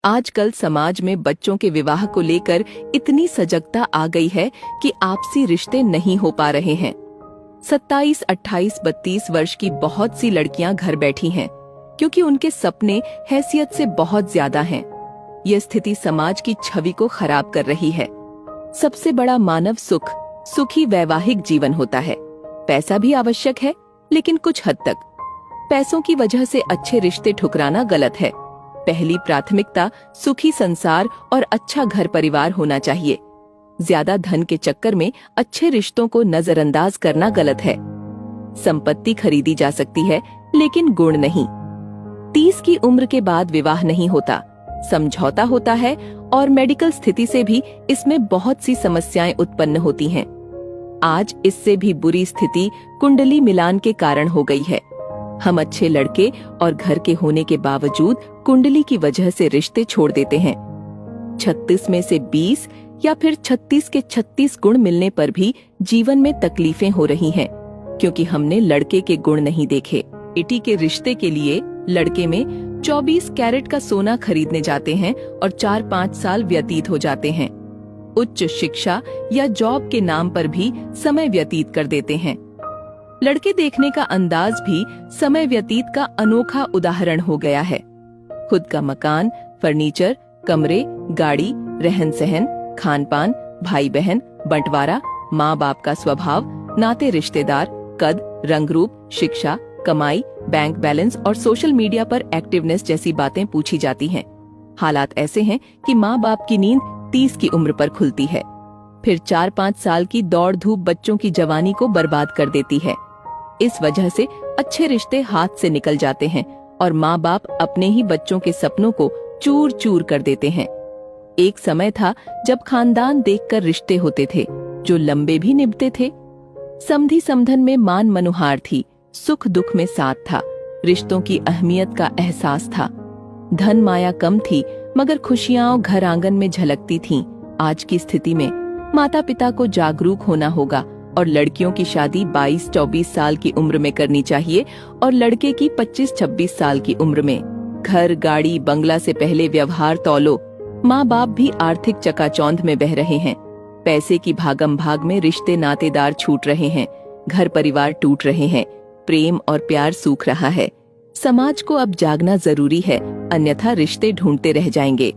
आजकल समाज में बच्चों के विवाह को लेकर इतनी सजगता आ गई है कि आपसी रिश्ते नहीं हो पा रहे हैं। 27, 28, 32 वर्ष की बहुत सी लड़कियां घर बैठी हैं क्योंकि उनके सपने हैसियत से बहुत ज्यादा हैं। यह स्थिति समाज की छवि को खराब कर रही है। सबसे बड़ा मानव सुख सुखी वैवाहिक जीवन होता है। पैसा भी आवश्यक है, लेकिन कुछ हद तक। पैसों की वजह से अच्छे रिश्ते ठुकराना गलत है। पहली प्राथमिकता सुखी संसार और अच्छा घर परिवार होना चाहिए। ज्यादा धन के चक्कर में अच्छे रिश्तों को नजरअंदाज करना गलत है। संपत्ति खरीदी जा सकती है, लेकिन गुण नहीं। 30 की उम्र के बाद विवाह नहीं होता, समझौता होता है और मेडिकल स्थिति से भी इसमें बहुत सी समस्याएं उत्पन्न होती हैं। आज इससे भी बुरी स्थिति कुंडली मिलान के कारण हो गई है। हम अच्छे लड़के और घर के होने के बावजूद कुंडली की वजह से रिश्ते छोड़ देते हैं। 36 में से 20 या फिर 36 के 36 गुण मिलने पर भी जीवन में तकलीफें हो रही हैं, क्योंकि हमने लड़के के गुण नहीं देखे। बेटी के रिश्ते के लिए लड़के में 24 कैरेट का सोना खरीदने जाते हैं और 4-5 साल व्यतीत हो जाते हैं। उच्च शिक्षा या जॉब के नाम पर भी समय व्यतीत कर देते हैं। लड़के देखने का अंदाज भी समय व्यतीत का अनोखा उदाहरण हो गया है। खुद का मकान, फर्नीचर, कमरे, गाड़ी, रहन सहन, खान पान, भाई बहन, बंटवारा, माँ बाप का स्वभाव, नाते रिश्तेदार, कद, रंग रूप, शिक्षा, कमाई, बैंक बैलेंस और सोशल मीडिया पर एक्टिवनेस जैसी बातें पूछी जाती हैं। हालात ऐसे हैं कि माँ बाप की नींद 30 की उम्र पर खुलती है। फिर 4-5 साल की दौड़ धूप बच्चों की जवानी को बर्बाद कर देती है। इस वजह से अच्छे रिश्ते हाथ से निकल जाते हैं और माँ बाप अपने ही बच्चों के सपनों को चूर चूर कर देते हैं। एक समय था जब खानदान देखकर रिश्ते होते थे, जो लंबे भी निभते थे। समधी समधन में मान मनुहार थी, सुख दुख में साथ था, रिश्तों की अहमियत का एहसास था। धन माया कम थी, मगर खुशियां घर आंगन में झलकती थीं। आज की स्थिति में माता पिता को जागरूक होना होगा और लड़कियों की शादी 22-24 साल की उम्र में करनी चाहिए और लड़के की 25-26 साल की उम्र में। घर, गाड़ी, बंगला से पहले व्यवहार तौलो। माँ बाप भी आर्थिक चकाचौंध में बह रहे हैं। पैसे की भागम भाग में रिश्ते नातेदार छूट रहे हैं, घर परिवार टूट रहे हैं, प्रेम और प्यार सूख रहा है। समाज को अब जागना जरूरी है, अन्यथा रिश्ते ढूंढते रह जाएंगे।